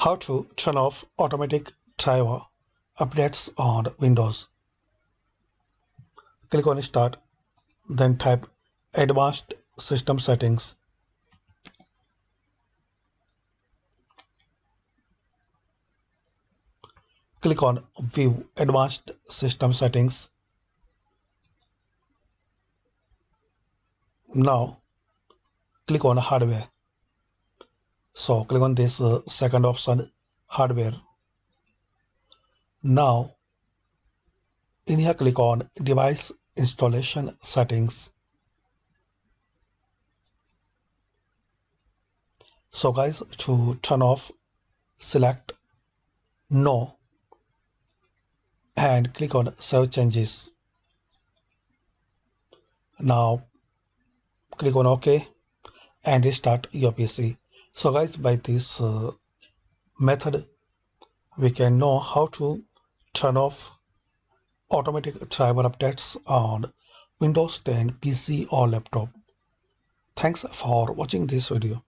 How to turn off automatic driver updates on Windows. Click on Start, then type Advanced System Settings. Click on View Advanced System Settings. Now click on Hardware. So click on this second option, Hardware. Now in here click on Device Installation Settings. So guys, to turn off, select No and click on Save Changes. Now click on OK and restart your PC. So guys, by this method we can know how to turn off automatic driver updates on Windows 10 PC or laptop. Thanks for watching this video.